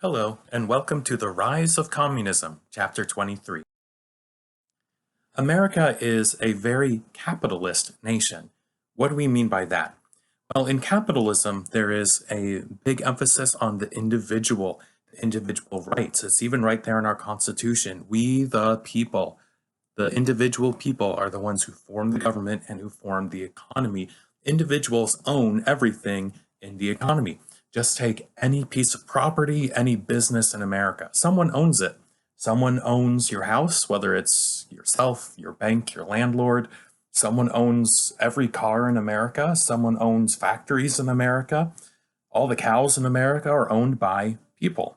Hello, and welcome to The Rise of Communism, Chapter 23. America is a very capitalist nation. What do we mean by that? Well, in capitalism, there is a big emphasis on the individual rights. It's even right there in our Constitution. We, the people, the individual people, are the ones who form the government and who form the economy. Individuals own everything in the economy. Just take any piece of property, any business in America. Someone owns it. Someone owns your house, whether it's yourself, your bank, your landlord. Someone owns every car in America. Someone owns factories in America. All the cows in America are owned by people.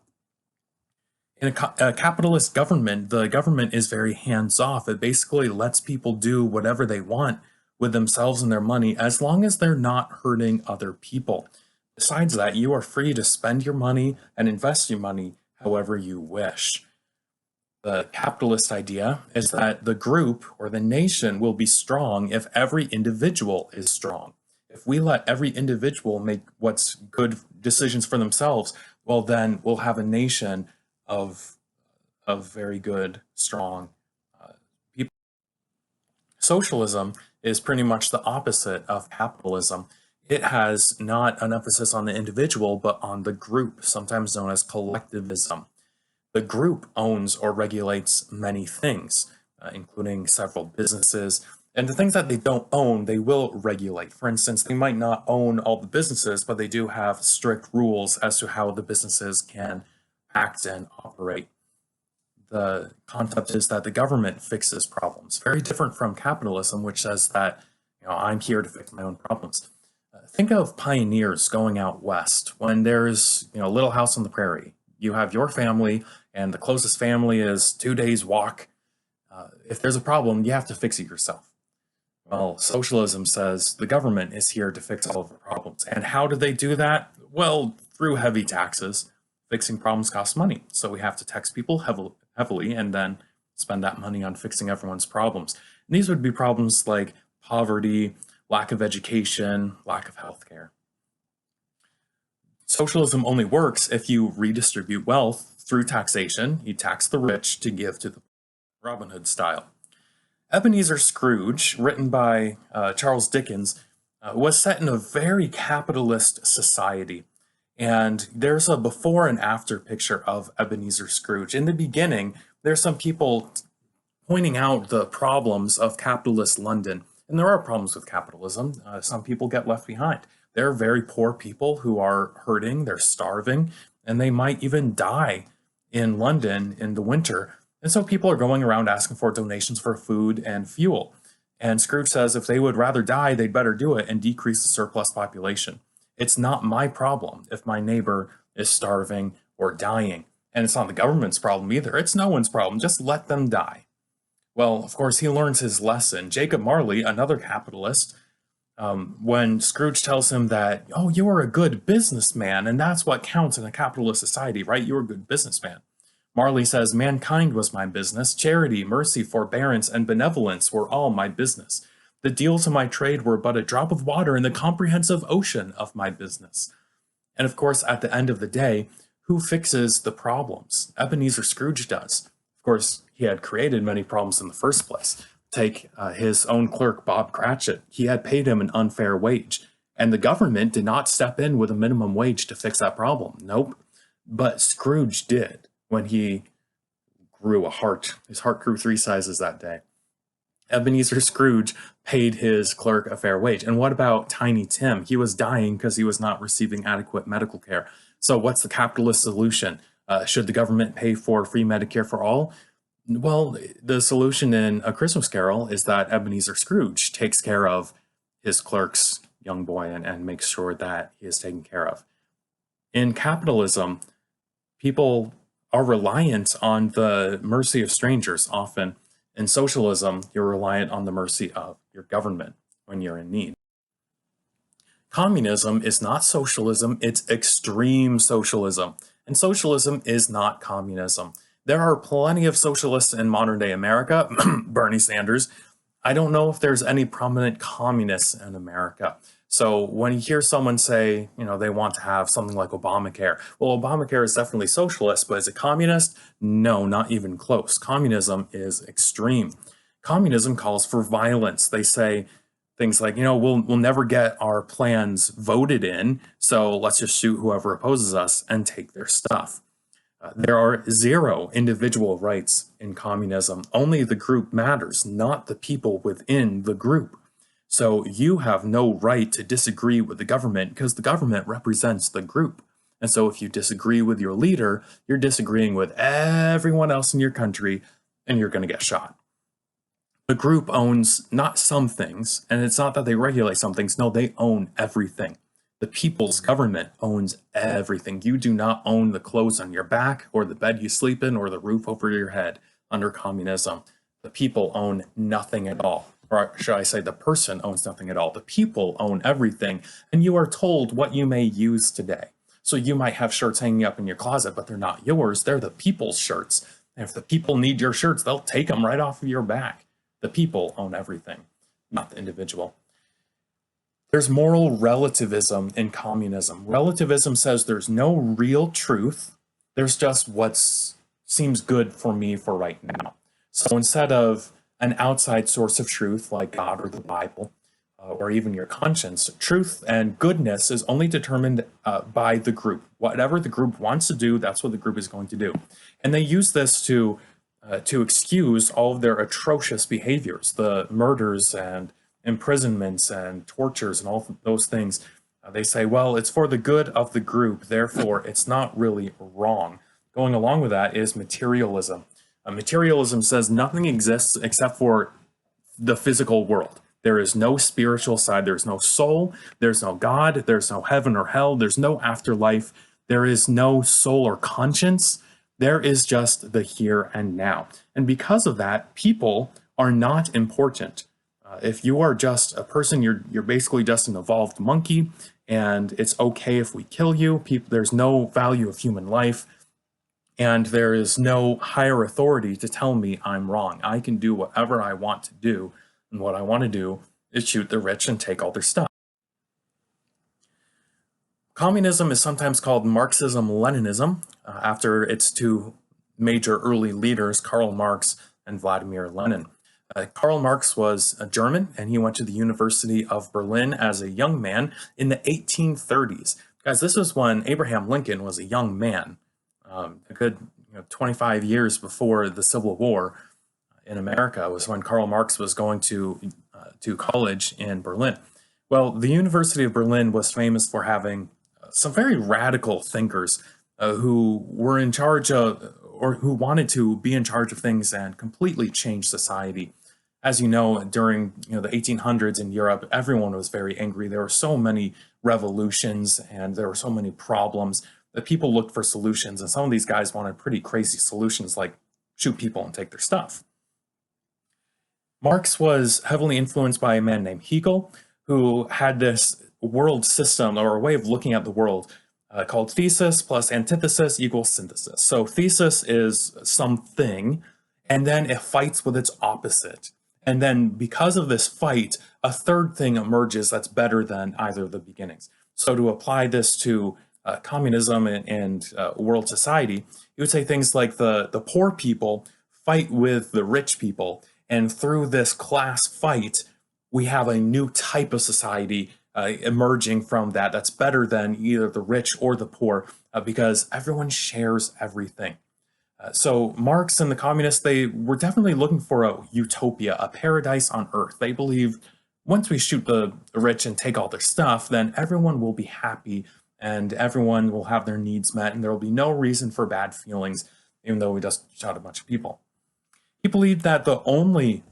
In a capitalist government, the government is very hands-off. It basically lets people do whatever they want with themselves and their money as long as they're not hurting other people. Besides that, you are free to spend your money and invest your money however you wish. The capitalist idea is that the group or the nation will be strong if every individual is strong. If we let every individual make what's good decisions for themselves, well, then we'll have a nation of very good, strong people. Socialism is pretty much the opposite of capitalism. It has not an emphasis on the individual, but on the group, sometimes known as collectivism. The group owns or regulates many things, including several businesses, and the things that they don't own, they will regulate. For instance, they might not own all the businesses, but they do have strict rules as to how the businesses can act and operate. The concept is that the government fixes problems, very different from capitalism, which says that, I'm here to fix my own problems. Think of pioneers going out west when there's, a little house on the prairie. You have your family, and the closest family is 2 days' walk. If there's a problem, you have to fix it yourself. Well, socialism says the government is here to fix all of the problems. And how do they do that? Well, through heavy taxes. Fixing problems costs money, so we have to tax people heavily and then spend that money on fixing everyone's problems. And these would be problems like poverty, lack of education, lack of healthcare. Socialism only works if you redistribute wealth through taxation. You tax the rich to give to the Robin Hood style. Ebenezer Scrooge, written by Charles Dickens, was set in a very capitalist society. And there's a before and after picture of Ebenezer Scrooge. In the beginning, there's some people pointing out the problems of capitalist London. And there are problems with capitalism. Some people get left behind. There are very poor people who are hurting, they're starving, and they might even die in London in the winter. And so people are going around asking for donations for food and fuel. And Scrooge says if they would rather die, they'd better do it and decrease the surplus population. It's not my problem if my neighbor is starving or dying. And it's not the government's problem either. It's no one's problem. Just let them die. Well, of course, he learns his lesson. Jacob Marley, another capitalist, when Scrooge tells him that, oh, you are a good businessman, and that's what counts in a capitalist society, right? You're a good businessman. Marley says, mankind was my business. Charity, mercy, forbearance, and benevolence were all my business. The deals of my trade were but a drop of water in the comprehensive ocean of my business. And of course, at the end of the day, who fixes the problems? Ebenezer Scrooge does. Of course, he had created many problems in the first place. Take his own clerk, Bob Cratchit. He had paid him an unfair wage, and the government did not step in with a minimum wage to fix that problem. Nope. But Scrooge did when he grew a heart. His heart grew 3 sizes that day. Ebenezer Scrooge paid his clerk a fair wage. And what about Tiny Tim? He was dying because he was not receiving adequate medical care. So what's the capitalist solution? Should the government pay for free Medicare for all? Well, the solution in A Christmas Carol is that Ebenezer Scrooge takes care of his clerk's young boy and makes sure that he is taken care of. In capitalism, people are reliant on the mercy of strangers often. In socialism, you're reliant on the mercy of your government when you're in need. Communism is not socialism, it's extreme socialism. And socialism is not communism. There are plenty of socialists in modern day America, Bernie Sanders. I don't know if there's any prominent communists in America. So when you hear someone say, they want to have something like Obamacare, well, Obamacare is definitely socialist, but is it communist? No, not even close. Communism is extreme. Communism calls for violence. They say things like, we'll never get our plans voted in, so let's just shoot whoever opposes us and take their stuff. There are zero individual rights in communism. Only the group matters, not the people within the group. So you have no right to disagree with the government because the government represents the group. And so if you disagree with your leader, you're disagreeing with everyone else in your country and you're going to get shot. The group owns not some things, and it's not that they regulate some things. No, they own everything. The people's government owns everything. You do not own the clothes on your back or the bed you sleep in or the roof over your head under communism. The people own nothing at all. Or should I say the person owns nothing at all. The people own everything, and you are told what you may use today. So you might have shirts hanging up in your closet, but they're not yours. They're the people's shirts. And if the people need your shirts, they'll take them right off of your back. The people own everything, not the individual. There's moral relativism in communism. Relativism says there's no real truth. There's just what seems good for me for right now. So instead of an outside source of truth like God or the Bible or even your conscience, truth and goodness is only determined by the group. Whatever the group wants to do, that's what the group is going to do. And they use this to excuse all of their atrocious behaviors, the murders and imprisonments and tortures and all those things. They say, well, it's for the good of the group, therefore it's not really wrong. Going along with that is materialism. Materialism says nothing exists except for the physical world. There is no spiritual side, there's no soul, there's no God, there's no heaven or hell, there's no afterlife, there is no soul or conscience. There is just the here and now. And because of that, people are not important. If you are just a person, you're basically just an evolved monkey, and it's okay if we kill you. There's no value of human life, and there is no higher authority to tell me I'm wrong. I can do whatever I want to do, and what I want to do is shoot the rich and take all their stuff. Communism is sometimes called Marxism-Leninism, after its two major early leaders, Karl Marx and Vladimir Lenin. Karl Marx was a German, and he went to the University of Berlin as a young man in the 1830s. Guys, this was when Abraham Lincoln was a young man, a good 25 years before the Civil War in America was when Karl Marx was going to college in Berlin. Well, the University of Berlin was famous for having some very radical thinkers who were in charge of, or who wanted to be in charge of things and completely change society. As you know, during the 1800s in Europe, everyone was very angry. There were so many revolutions and there were so many problems that people looked for solutions. And some of these guys wanted pretty crazy solutions like shoot people and take their stuff. Marx was heavily influenced by a man named Hegel, who had this world system or a way of looking at the world called thesis plus antithesis equals synthesis. So thesis is something, and then it fights with its opposite. And then because of this fight, a third thing emerges that's better than either of the beginnings. So to apply this to communism and world society, you would say things like the poor people fight with the rich people, and through this class fight, we have a new type of society emerging from that that's better than either the rich or the poor because everyone shares everything. So Marx and the communists, they were definitely looking for a utopia, a paradise on earth. They believed once we shoot the rich and take all their stuff, then everyone will be happy and everyone will have their needs met and there will be no reason for bad feelings, even though we just shot a bunch of people. He believed that the only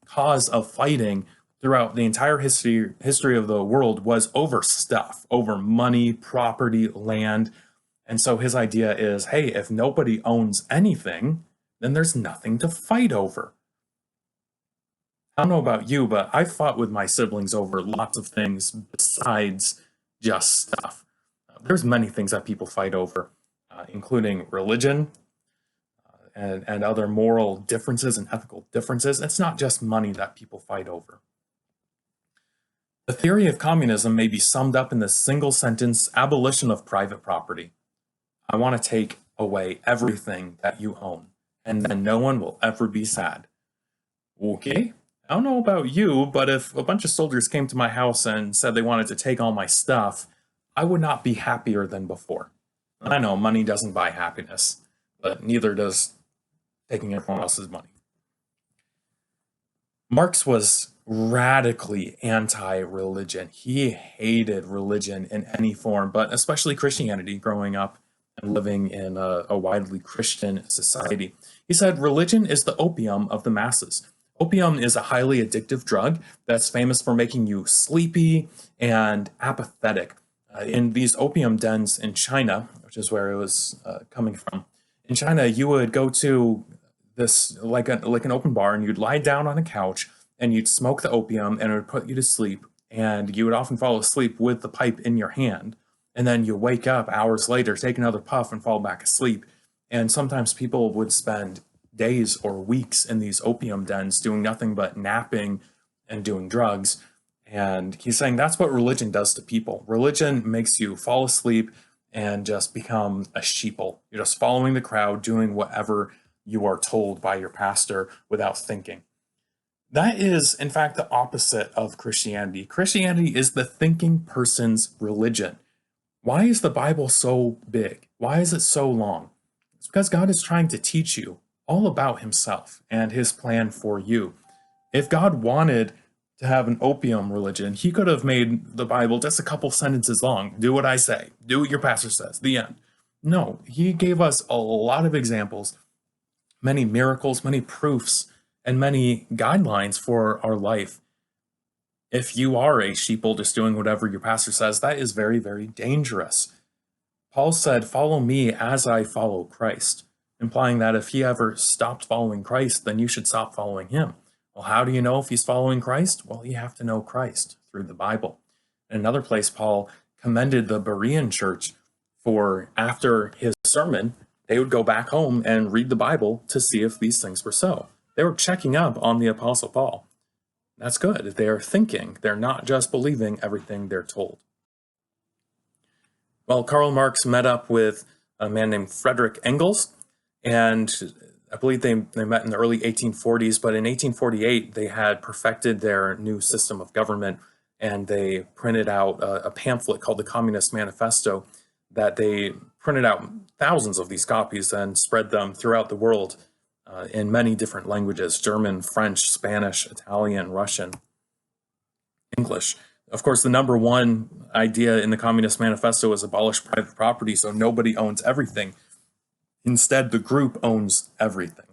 cause of fighting throughout the entire history of the world was over stuff, over money, property, land. And so his idea is, hey, if nobody owns anything, then there's nothing to fight over. I don't know about you, but I've fought with my siblings over lots of things besides just stuff. There's many things that people fight over, including religion, and other moral differences and ethical differences. It's not just money that people fight over. The theory of communism may be summed up in the single sentence abolition of private property. I want to take away everything that you own, and then no one will ever be sad. Okay, I don't know about you, but if a bunch of soldiers came to my house and said they wanted to take all my stuff, I would not be happier than before. I know money doesn't buy happiness, but neither does taking everyone else's money. Marx was radically anti-religion. He hated religion in any form, but especially Christianity growing up and living in a widely Christian society. He said religion is the opium of the masses. Opium is a highly addictive drug that's famous for making you sleepy and apathetic. In these opium dens in China, which is where it was coming from, in China, you would go to this like an open bar, and you'd lie down on a couch and you'd smoke the opium, and it would put you to sleep. And you would often fall asleep with the pipe in your hand, and then you wake up hours later, take another puff, and fall back asleep. And sometimes people would spend days or weeks in these opium dens doing nothing but napping and doing drugs. And he's saying that's what religion does to people. Religion makes you fall asleep and just become a sheeple. You're just following the crowd, doing whatever you are told by your pastor without thinking. That is, in fact, the opposite of Christianity. Christianity is the thinking person's religion. Why is the Bible so big? Why is it so long? It's because God is trying to teach you all about himself and his plan for you. If God wanted to have an opium religion, he could have made the Bible just a couple sentences long. Do what I say. Do what your pastor says. The end. No, he gave us a lot of examples, many miracles, many proofs, and many guidelines for our life. If you are a sheeple just doing whatever your pastor says, that is very, very dangerous. Paul said, "Follow me as I follow Christ," implying that if he ever stopped following Christ, then you should stop following him. Well, how do you know if he's following Christ? Well, you have to know Christ through the Bible. In another place, Paul commended the Berean church for, after his sermon, they would go back home and read the Bible to see if these things were so. They were checking up on the Apostle Paul. That's good. They're thinking. They're not just believing everything they're told. Well, Karl Marx met up with a man named Friedrich Engels, and I believe they met in the early 1840s, but in 1848, they had perfected their new system of government, and they printed out a pamphlet called the Communist Manifesto that they printed out thousands of these copies and spread them throughout the world in many different languages: German, French, Spanish, Italian, Russian, English. Of course, the number one idea in the Communist Manifesto is abolish private property so nobody owns everything. Instead, the group owns everything.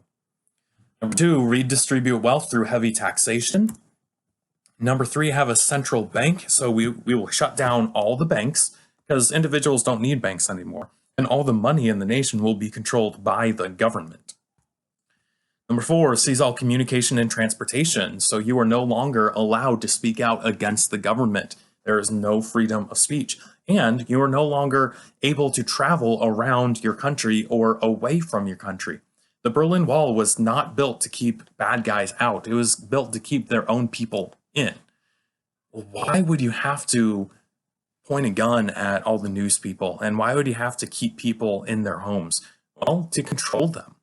Number two, redistribute wealth through heavy taxation. Number three, have a central bank. So we will shut down all the banks because individuals don't need banks anymore. And all the money in the nation will be controlled by the government. Number four, seize all communication and transportation. So you are no longer allowed to speak out against the government. There is no freedom of speech. And you are no longer able to travel around your country or away from your country. The Berlin Wall was not built to keep bad guys out. It was built to keep their own people in. Why would you have to point a gun at all the news people? And why would you have to keep people in their homes? Well, to control them.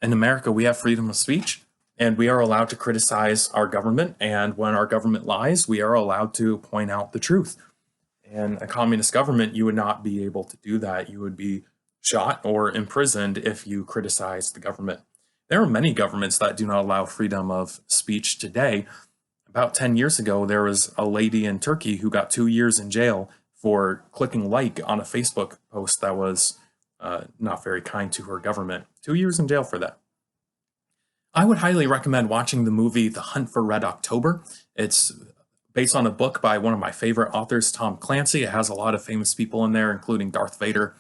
In America, we have freedom of speech, and we are allowed to criticize our government. And when our government lies, we are allowed to point out the truth. In a communist government, you would not be able to do that. You would be shot or imprisoned if you criticize the government. There are many governments that do not allow freedom of speech today. About 10 years ago, there was a lady in Turkey who got 2 years in jail for clicking like on a Facebook post that was not very kind to her government. 2 years in jail for that. I would highly recommend watching the movie The Hunt for Red October. It's based on a book by one of my favorite authors, Tom Clancy. It has a lot of famous people in there, including Darth Vader.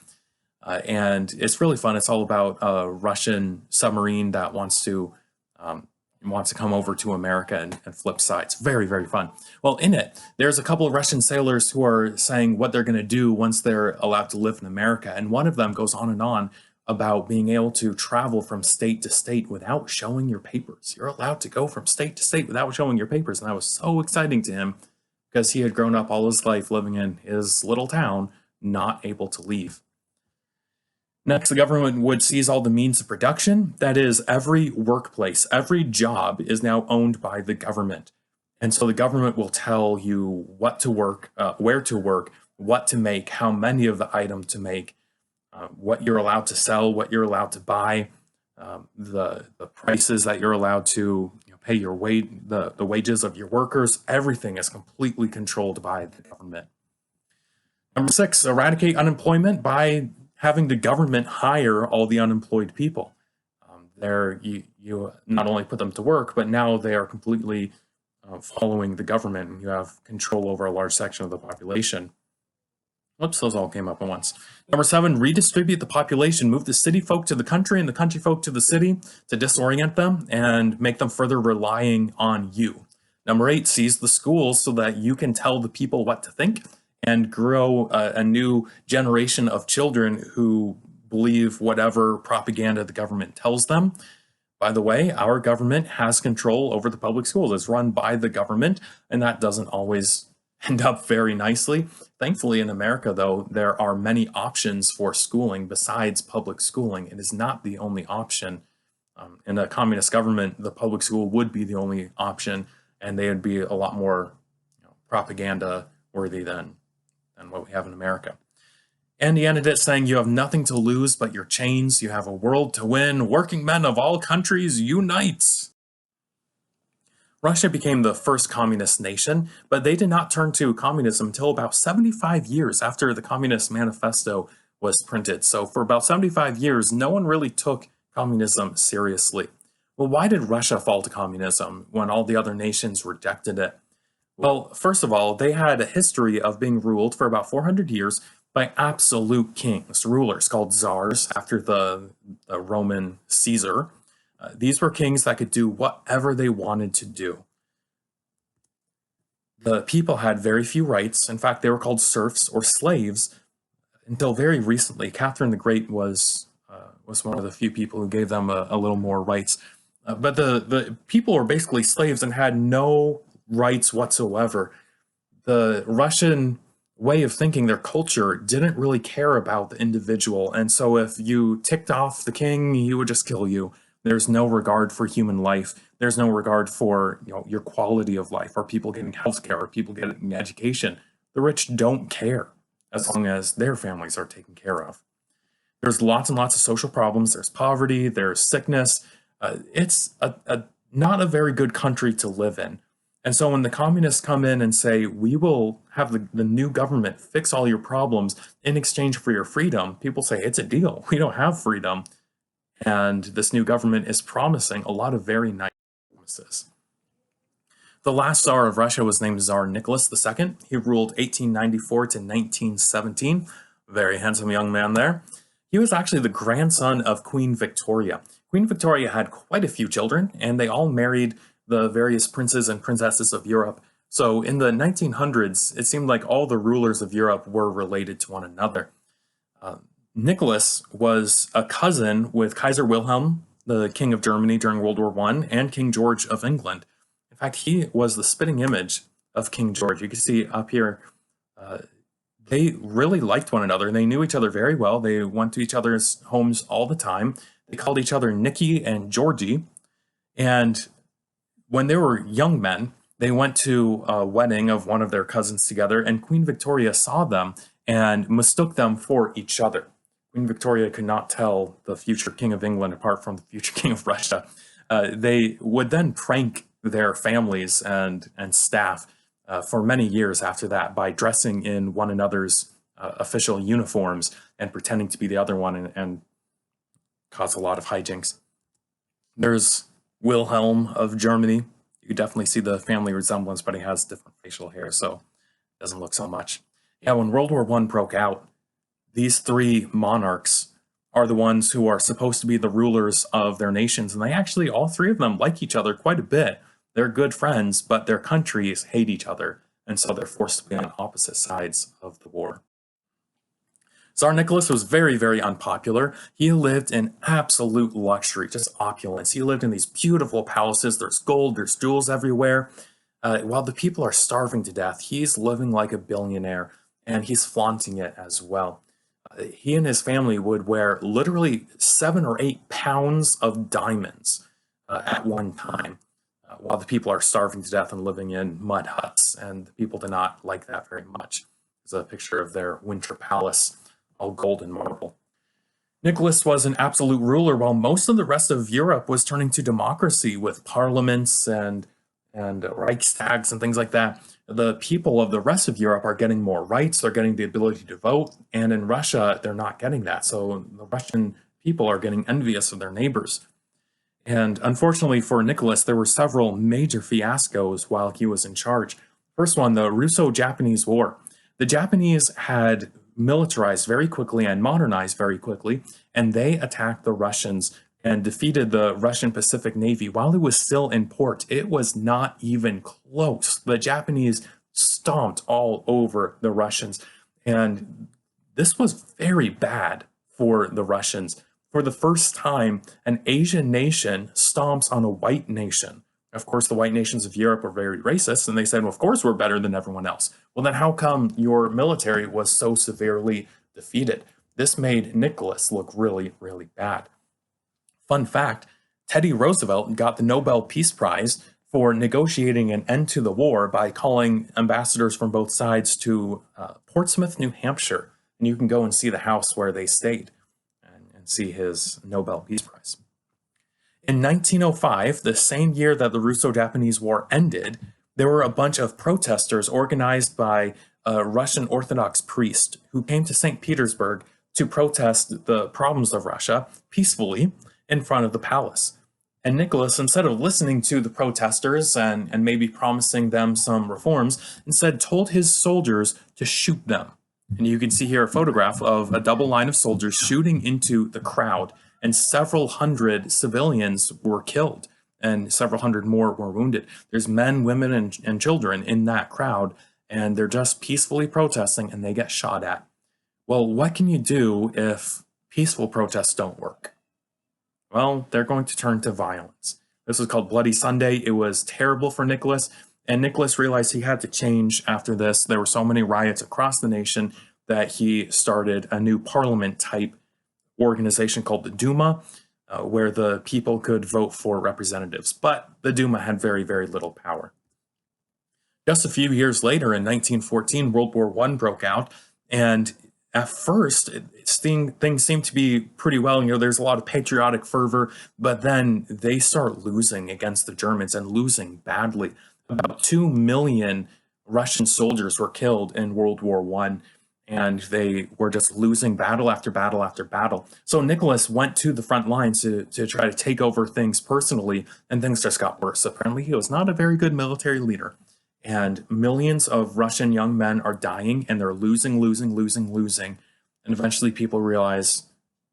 And it's really fun. It's all about a Russian submarine that wants to come over to America and flip sides. Very, very fun. Well, in it, there's a couple of Russian sailors who are saying what they're going to do once they're allowed to live in America. And one of them goes on about being able to travel from state to state without showing your papers. You're allowed to go from state to state without showing your papers. And that was so exciting to him because he had grown up all his life living in his little town, not able to leave. Next, the government would seize all the means of production. That is, every workplace, every job is now owned by the government. And so the government will tell you what to work, where to work, what to make, how many of the item to make, what you're allowed to sell, what you're allowed to buy, the prices that you're allowed to pay your the wages of your workers. Everything is completely controlled by the government. Number 6, eradicate unemployment by having the government hire all the unemployed people. There, you not only put them to work, but now they are completely following the government, and you have control over a large section of the population. Whoops, those all came up at once. Number 7, redistribute the population. Move the city folk to the country and the country folk to the city to disorient them and make them further relying on you. Number 8, seize the schools so that you can tell the people what to think and grow a new generation of children who believe whatever propaganda the government tells them. By the way, our government has control over the public schools. It's run by the government, and that doesn't always end up very nicely. Thankfully, in America, though, there are many options for schooling besides public schooling. It is not the only option. In a communist government, the public school would be the only option, and they would be a lot more propaganda worthy than what we have in America. And he ended it saying, you have nothing to lose but your chains. You have a world to win. Working men of all countries, unite. Russia became the first communist nation, but they did not turn to communism until about 75 years after the Communist Manifesto was printed. So for about 75 years, no one really took communism seriously. Well, why did Russia fall to communism when all the other nations rejected it? Well, first of all, they had a history of being ruled for about 400 years by absolute kings, rulers called czars after the Roman Caesar. These were kings that could do whatever they wanted to do. The people had very few rights. In fact, they were called serfs or slaves until very recently. Catherine the Great was one of the few people who gave them a little more rights. But the people were basically slaves and had no rights whatsoever. The Russian way of thinking, their culture, didn't really care about the individual. And so if you ticked off the king, he would just kill you. There's no regard for human life. There's no regard for your quality of life. Are people getting healthcare? Are people getting education? The rich don't care as long as their families are taken care of. There's lots and lots of social problems. There's poverty. There's sickness. It's not a very good country to live in. And so when the communists come in and say, we will have the new government fix all your problems in exchange for your freedom, people say, it's a deal. We don't have freedom. And this new government is promising a lot of very nice promises. The last Tsar of Russia was named Tsar Nicholas II. He ruled 1894 to 1917. Very handsome young man there. He was actually the grandson of Queen Victoria. Queen Victoria had quite a few children, and they all married the various princes and princesses of Europe. So in the 1900s, it seemed like all the rulers of Europe were related to one another. Nicholas was a cousin with Kaiser Wilhelm, the King of Germany during World War I, and King George of England. In fact, he was the spitting image of King George. You can see up here, they really liked one another. They knew each other very well. They went to each other's homes all the time. They called each other Nicky and Georgie. And when they were young men, they went to a wedding of one of their cousins together, and Queen Victoria saw them and mistook them for each other. Queen Victoria could not tell the future King of England apart from the future King of Russia. They would then prank their families and staff for many years after that by dressing in one another's official uniforms and pretending to be the other one and cause a lot of hijinks. There's Wilhelm of Germany. You could definitely see the family resemblance, but he has different facial hair, so it doesn't look so much. Yeah, when World War I broke out, these three monarchs are the ones who are supposed to be the rulers of their nations, and they actually, all three of them, like each other quite a bit. They're good friends, but their countries hate each other, and so they're forced to be on opposite sides of the war. Tsar Nicholas was very, very unpopular. He lived in absolute luxury, just opulence. He lived in these beautiful palaces. There's gold, there's jewels everywhere. While the people are starving to death, he's living like a billionaire and he's flaunting it as well. He and his family would wear literally 7 or 8 pounds of diamonds at one time, while the people are starving to death and living in mud huts. And the people do not like that very much. There's a picture of their winter palace, all gold and marble. Nicholas was an absolute ruler while most of the rest of Europe was turning to democracy with parliaments and Reichstags and things like that. The people of the rest of Europe are getting more rights, they're getting the ability to vote, and in Russia, they're not getting that. So the Russian people are getting envious of their neighbors. And unfortunately for Nicholas, there were several major fiascos while he was in charge. First one, the Russo-Japanese War. The Japanese had militarized very quickly and modernized very quickly, and they attacked the Russians and defeated the Russian Pacific Navy while it was still in port. It was not even close. The Japanese stomped all over the Russians, and this was very bad for the Russians. For the first time, an Asian nation stomps on a white nation. Of course, the white nations of Europe were very racist, and they said, well, of course, we're better than everyone else. Well, then how come your military was so severely defeated? This made Nicholas look really, really bad. Fun fact, Teddy Roosevelt got the Nobel Peace Prize for negotiating an end to the war by calling ambassadors from both sides to Portsmouth, New Hampshire. And you can go and see the house where they stayed and see his Nobel Peace Prize. In 1905, the same year that the Russo-Japanese War ended, there were a bunch of protesters organized by a Russian Orthodox priest who came to St. Petersburg to protest the problems of Russia peacefully in front of the palace. And Nicholas, instead of listening to the protesters and maybe promising them some reforms, instead told his soldiers to shoot them. And you can see here a photograph of a double line of soldiers shooting into the crowd, and several hundred civilians were killed, and several hundred more were wounded. There's men, women, and children in that crowd, and they're just peacefully protesting, and they get shot at. Well, what can you do if peaceful protests don't work? Well, they're going to turn to violence. This was called Bloody Sunday. It was terrible for Nicholas, and Nicholas realized he had to change after this. There were so many riots across the nation that he started a new parliament-type organization called the Duma, where the people could vote for representatives. But the Duma had very, very little power. Just a few years later, in 1914, World War I broke out, and at first, things seem to be pretty well. There's a lot of patriotic fervor, but then they start losing against the Germans and losing badly. About 2 million Russian soldiers were killed in World War I, and they were just losing battle after battle after battle. So Nicholas went to the front lines to try to take over things personally, and things just got worse. Apparently, he was not a very good military leader. And millions of Russian young men are dying, and they're losing. And eventually people realize,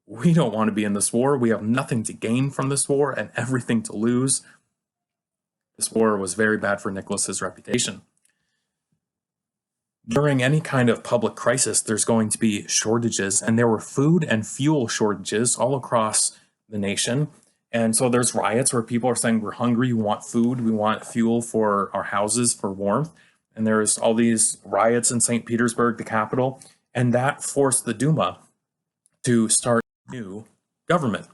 we don't want to be in this war. We have nothing to gain from this war and everything to lose. This war was very bad for Nicholas's reputation. During any kind of public crisis, there's going to be shortages, and there were food and fuel shortages all across the nation. And so there's riots where people are saying, we're hungry, we want food, we want fuel for our houses for warmth. And there's all these riots in St. Petersburg, the capital, and that forced the Duma to start a new government.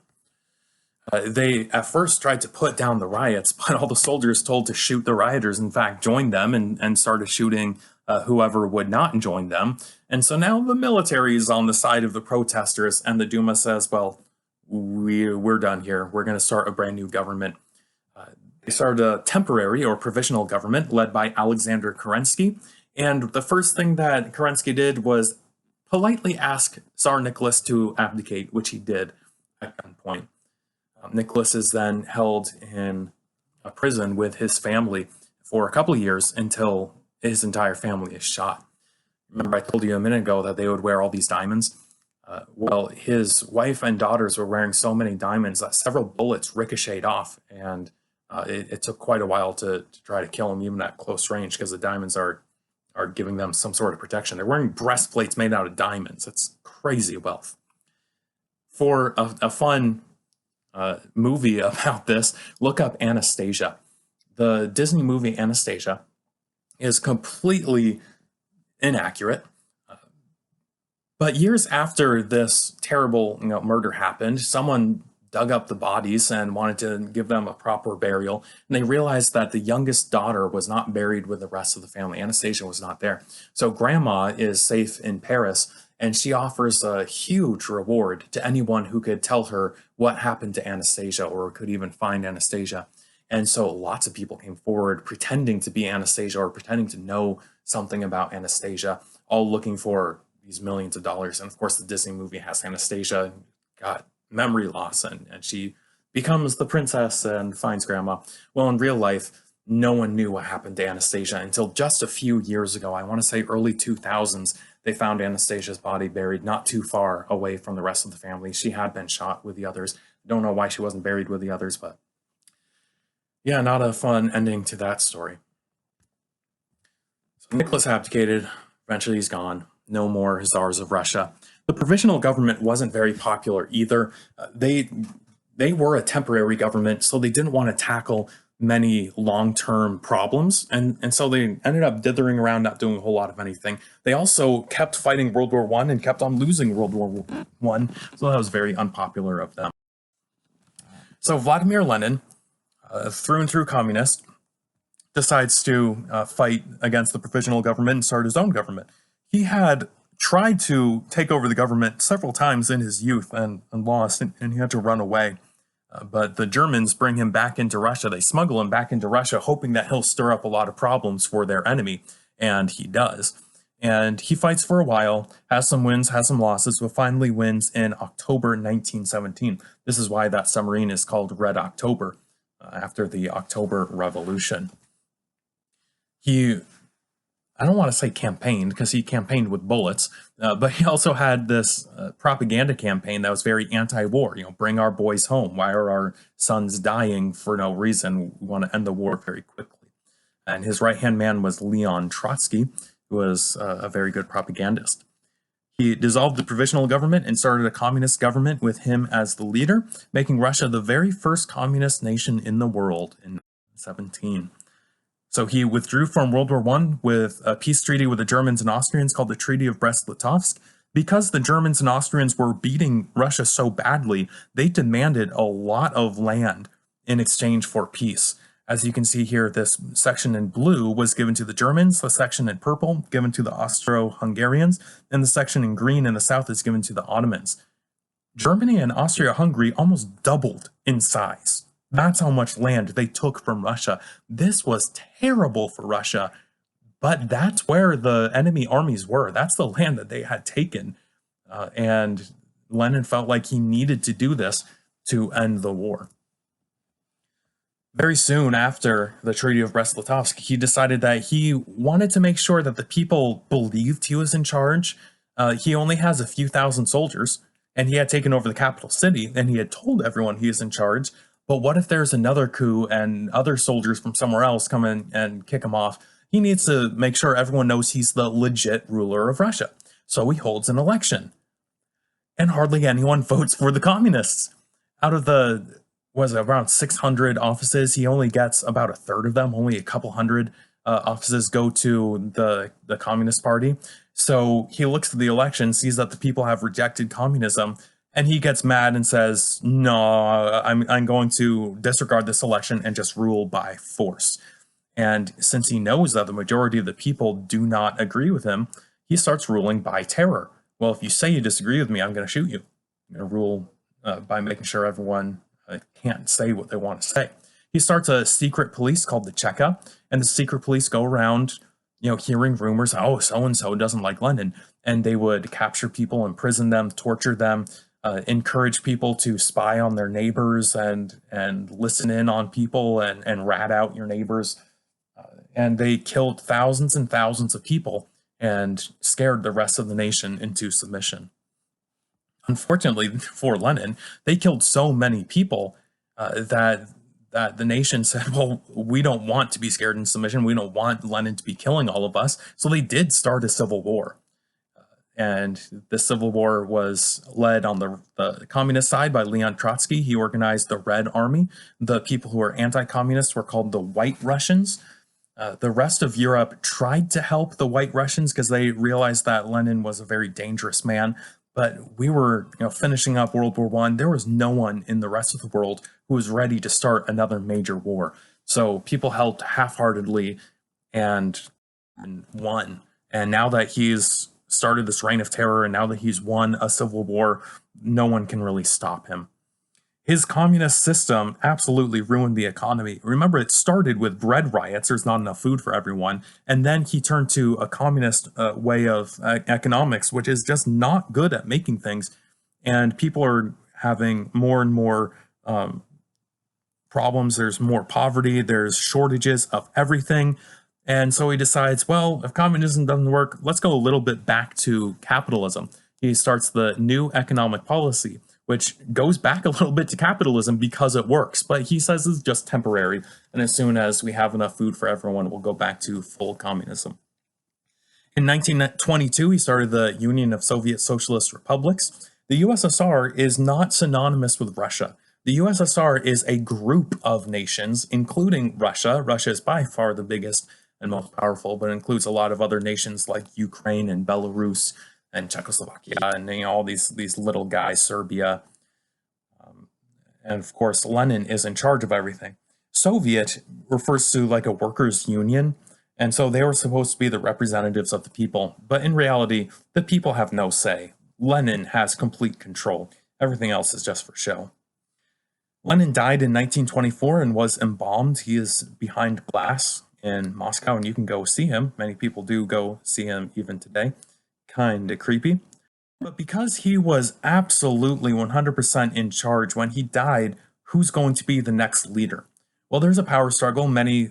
They at first tried to put down the riots, but all the soldiers told to shoot the rioters, in fact, joined them and started shooting whoever would not join them. And so now the military is on the side of the protesters, and the Duma says, well, we're done here. We're going to start a brand new government. They started a temporary or provisional government led by Alexander Kerensky. And the first thing that Kerensky did was politely ask Tsar Nicholas to abdicate, which he did at gunpoint. Nicholas is then held in a prison with his family for a couple of years until his entire family is shot. Remember, I told you a minute ago that they would wear all these diamonds? Well, his wife and daughters were wearing so many diamonds that several bullets ricocheted off, and it took quite a while to try to kill him, even at close range, because the diamonds are giving them some sort of protection. They're wearing breastplates made out of diamonds. It's crazy wealth. For a fun movie about this, look up Anastasia. The Disney movie Anastasia is completely inaccurate. But years after this terrible, murder happened, someone dug up the bodies and wanted to give them a proper burial, and they realized that the youngest daughter was not buried with the rest of the family. Anastasia was not there. So grandma is safe in Paris, and she offers a huge reward to anyone who could tell her what happened to Anastasia or could even find Anastasia. And so lots of people came forward pretending to be Anastasia or pretending to know something about Anastasia, all looking for these millions of dollars. And of course, the Disney movie has Anastasia got memory loss, and she becomes the princess and finds grandma. Well, in real life, no one knew what happened to Anastasia until just a few years ago. I want to say early 2000s, they found Anastasia's body buried not too far away from the rest of the family. She had been shot with the others. Don't know why she wasn't buried with the others, but yeah, not a fun ending to that story. So Nicholas abdicated. Eventually, he's gone. No more czars of Russia. The provisional government wasn't very popular either. They were a temporary government, so they didn't want to tackle many long-term problems, and so they ended up dithering around, not doing a whole lot of anything. They also kept fighting World War I and kept on losing World War I, so that was very unpopular of them. So Vladimir Lenin, through and through communist, decides to fight against the provisional government and start his own government. He had tried to take over the government several times in his youth and lost, and he had to run away. But the Germans bring him back into Russia. They smuggle him back into Russia, hoping that he'll stir up a lot of problems for their enemy, and he does. And he fights for a while, has some wins, has some losses, but finally wins in October 1917. This is why that submarine is called Red October, after the October Revolution. I don't want to say campaigned, because he campaigned with bullets, but he also had this propaganda campaign that was very anti-war. Bring our boys home. Why are our sons dying for no reason? We want to end the war very quickly. And his right-hand man was Leon Trotsky, who was a very good propagandist. He dissolved the provisional government and started a communist government with him as the leader, making Russia the very first communist nation in the world in 1917. So he withdrew from World War I with a peace treaty with the Germans and Austrians called the Treaty of Brest-Litovsk. Because the Germans and Austrians were beating Russia so badly, they demanded a lot of land in exchange for peace. As you can see here, this section in blue was given to the Germans, the section in purple given to the Austro-Hungarians, and the section in green in the south is given to the Ottomans. Germany and Austria-Hungary almost doubled in size. That's how much land they took from Russia. This was terrible for Russia, but that's where the enemy armies were. That's the land that they had taken. And Lenin felt like he needed to do this to end the war. Very soon after the Treaty of Brest-Litovsk, he decided that he wanted to make sure that the people believed he was in charge. He only has a few thousand soldiers, and he had taken over the capital city, and he had told everyone he is in charge. But what if there's another coup and other soldiers from somewhere else come in and kick him off? He needs to make sure everyone knows he's the legit ruler of Russia. So he holds an election. And hardly anyone votes for the communists. Out of the, around 600 offices, he only gets about a third of them. Only a couple hundred offices go to the Communist Party. So he looks at the election, sees that the people have rejected communism, and he gets mad and says, no, I'm going to disregard this election and just rule by force. And since he knows that the majority of the people do not agree with him, he starts ruling by terror. Well, if you say you disagree with me, I'm going to shoot you. I'm going to rule by making sure everyone can't say what they want to say. He starts a secret police called the Cheka, and the secret police go around, hearing rumors, oh, so-and-so doesn't like Lenin, and they would capture people, imprison them, torture them, encourage people to spy on their neighbors and listen in on people and rat out your neighbors. And they killed thousands and thousands of people and scared the rest of the nation into submission. Unfortunately for Lenin, they killed so many people that the nation said, well, we don't want to be scared into submission. We don't want Lenin to be killing all of us. So they did start a civil war. And the civil war was led on the communist side by Leon Trotsky. He organized the Red Army. The people who were anti-communist were called the White Russians. The rest of Europe tried to help the White Russians because they realized that Lenin was a very dangerous man. But we were, finishing up World War One. There was no one in the rest of the world who was ready to start another major war. So people helped half-heartedly and, and won. And now that he's started this reign of terror, and now that he's won a civil war, no one can really stop him. His communist system absolutely ruined the economy. Remember, it started with bread riots. There's not enough food for everyone. And then he turned to a communist way of economics, which is just not good at making things. And people are having more and more problems. There's more poverty. There's shortages of everything. And so he decides, well, if communism doesn't work, let's go a little bit back to capitalism. He starts the new economic policy, which goes back a little bit to capitalism because it works. But he says it's just temporary. And as soon as we have enough food for everyone, we'll go back to full communism. In 1922, he started the Union of Soviet Socialist Republics. The USSR is not synonymous with Russia. The USSR is a group of nations, including Russia. Russia is by far the biggest and most powerful, but it includes a lot of other nations like Ukraine and Belarus and Czechoslovakia and all these little guys, Serbia. And of course, Lenin is in charge of everything. Soviet refers to like a workers' union, and so they were supposed to be the representatives of the people. But in reality, the people have no say. Lenin has complete control. Everything else is just for show. Lenin died in 1924 and was embalmed. He is behind glass in Moscow, and you can go see him. Many people do go see him even today. Kind of creepy. But because he was absolutely 100% in charge when he died, who's going to be the next leader? Well, there's a power struggle. Many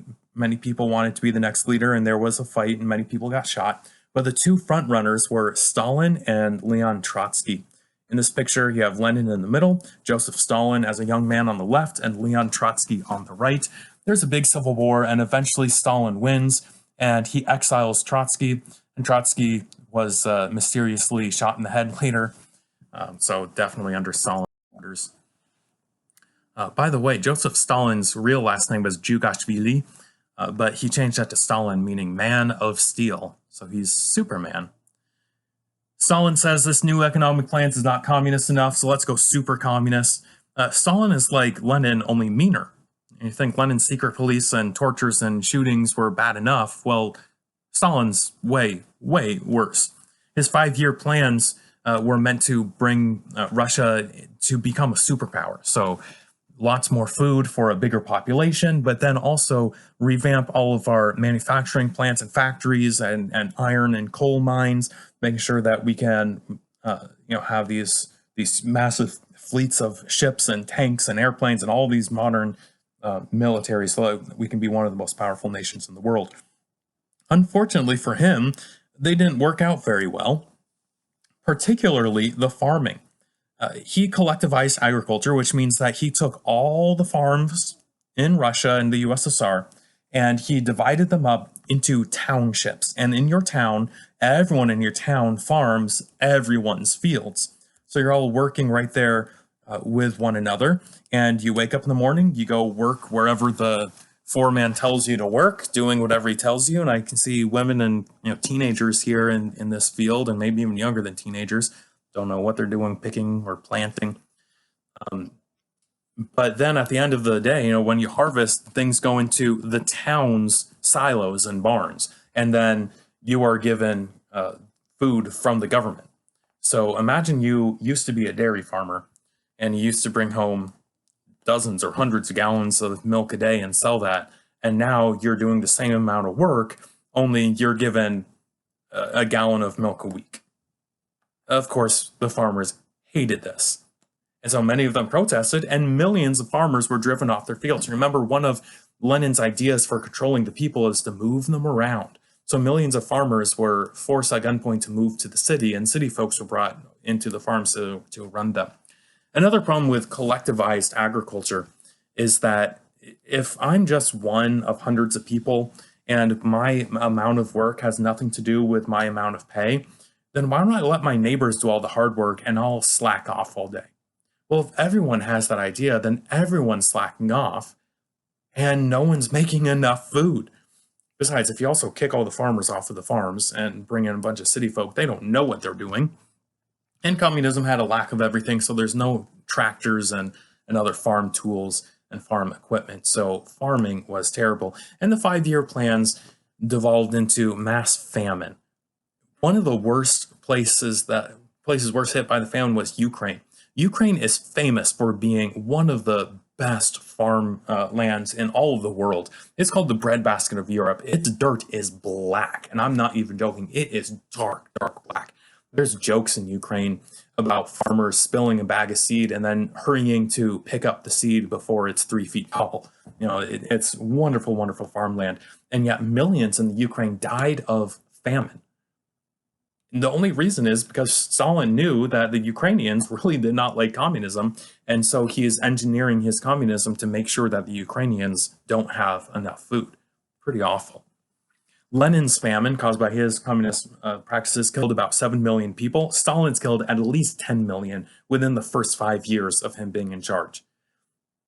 people wanted to be the next leader, and there was a fight, and many people got shot. But the two front runners were Stalin and Leon Trotsky. In this picture, you have Lenin in the middle, Joseph Stalin as a young man on the left, and Leon Trotsky on the right. There's a big civil war, and eventually Stalin wins, and he exiles Trotsky, and Trotsky was mysteriously shot in the head later, so definitely under Stalin's orders. By the way, Joseph Stalin's real last name was Djugashvili, but he changed that to Stalin, meaning man of steel, so he's Superman. Stalin says this new economic plan is not communist enough, so let's go super communist. Stalin is like Lenin, only meaner. You think Lenin's secret police and tortures and shootings were bad enough? Well, Stalin's way, way worse. His 5-year plans were meant to bring Russia to become a superpower. So lots more food for a bigger population, but then also revamp all of our manufacturing plants and factories and iron and coal mines, making sure that we can have these massive fleets of ships and tanks and airplanes and all these modern military so that we can be one of the most powerful nations in the world. Unfortunately for him, they didn't work out very well, particularly the farming. He collectivized agriculture, which means that he took all the farms in Russia and the USSR, and he divided them up into townships. And in your town, everyone in your town farms everyone's fields. So you're all working right there with one another, and you wake up in the morning, you go work wherever the foreman tells you to work, doing whatever he tells you. And I can see women and teenagers here in this field, and maybe even younger than teenagers. Don't know what they're doing, picking or planting. But then at the end of the day, when you harvest, things go into the town's silos and barns, and then you are given food from the government. So imagine you used to be a dairy farmer, and you used to bring home dozens or hundreds of gallons of milk a day and sell that, and now you're doing the same amount of work, only you're given a gallon of milk a week. Of course, the farmers hated this. And so many of them protested, and millions of farmers were driven off their fields. Remember, one of Lenin's ideas for controlling the people is to move them around. So millions of farmers were forced at gunpoint to move to the city, and city folks were brought into the farms to run them. Another problem with collectivized agriculture is that if I'm just one of hundreds of people and my amount of work has nothing to do with my amount of pay, then why don't I let my neighbors do all the hard work and I'll slack off all day? Well, if everyone has that idea, then everyone's slacking off and no one's making enough food. Besides, if you also kick all the farmers off of the farms and bring in a bunch of city folk, they don't know what they're doing. And communism had a lack of everything, so there's no tractors and other farm tools and farm equipment. So farming was terrible. And the 5 year plans devolved into mass famine. One of the places worst hit by the famine was Ukraine. Ukraine is famous for being one of the best farm lands in all of the world. It's called the breadbasket of Europe. Its dirt is black, and I'm not even joking. It is dark, dark black. There's jokes in Ukraine about farmers spilling a bag of seed and then hurrying to pick up the seed before it's 3 feet tall. It's wonderful, wonderful farmland. And yet millions in the Ukraine died of famine. And the only reason is because Stalin knew that the Ukrainians really did not like communism. And so he is engineering his communism to make sure that the Ukrainians don't have enough food. Pretty awful. Lenin's famine, caused by his communist practices, killed about 7 million people. Stalin's killed at least 10 million within the first 5 years of him being in charge.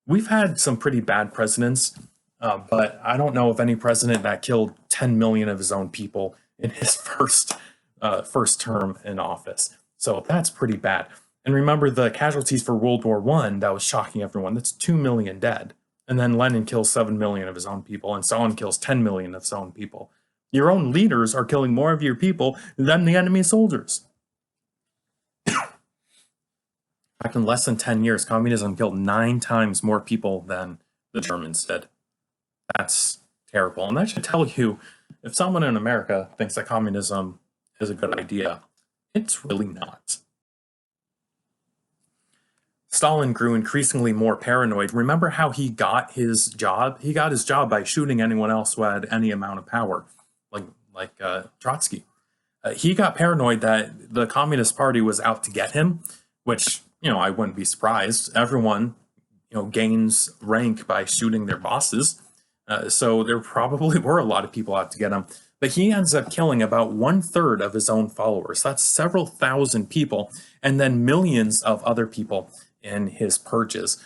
We've had some pretty bad presidents, but I don't know of any president that killed 10 million of his own people in his first term in office. So that's pretty bad. And remember the casualties for World War I, that was shocking everyone. That's 2 million dead. And then Lenin kills 7 million of his own people, and Stalin kills 10 million of his own people. Your own leaders are killing more of your people than the enemy soldiers. Back in less than 10 years, communism killed 9 times more people than the Germans did. That's terrible. And that should tell you, if someone in America thinks that communism is a good idea, it's really not. Stalin grew increasingly more paranoid. Remember how he got his job? He got his job by shooting anyone else who had any amount of power, like Trotsky. He got paranoid that the Communist Party was out to get him, which, I wouldn't be surprised. Everyone, gains rank by shooting their bosses. So there probably were a lot of people out to get him. But he ends up killing about 1/3 of his own followers. That's several thousand people, and then millions of other people in his purges.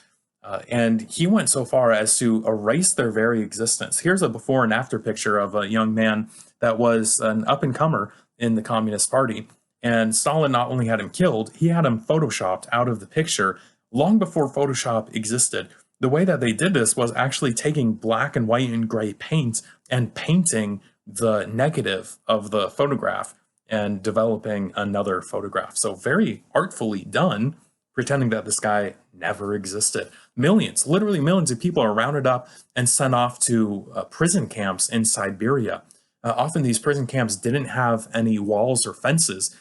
And he went so far as to erase their very existence. Here's a before and after picture of a young man that was an up-and-comer in the Communist Party. And Stalin not only had him killed, he had him photoshopped out of the picture long before Photoshop existed. The way that they did this was actually taking black and white and gray paint and painting the negative of the photograph and developing another photograph. So very artfully done, pretending that this guy never existed. Millions, literally millions of people are rounded up and sent off to prison camps in Siberia. Often these prison camps didn't have any walls or fences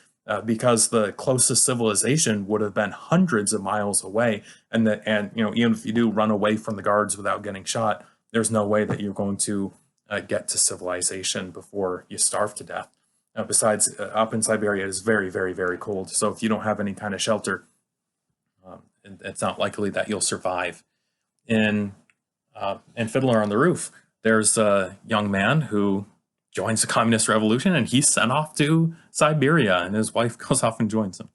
because the closest civilization would have been hundreds of miles away. And even if you do run away from the guards without getting shot, there's no way that you're going to get to civilization before you starve to death. Besides, up in Siberia, it is very, very, very cold. So if you don't have any kind of shelter, it's not likely that you'll survive. In Fiddler on the Roof, there's a young man who joins the communist revolution, and he's sent off to Siberia, and his wife goes off and joins him.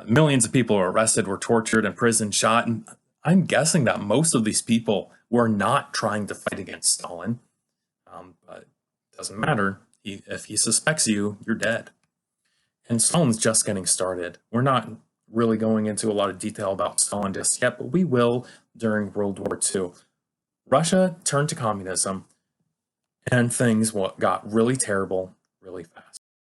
Millions of people were arrested, were tortured, imprisoned, shot, and I'm guessing that most of these people were not trying to fight against Stalin, but it doesn't matter. If he suspects you, you're dead. And Stalin's just getting started. We're not really going into a lot of detail about Stalin just yet, but we will during World War II. Russia turned to communism, and things got really terrible really fast.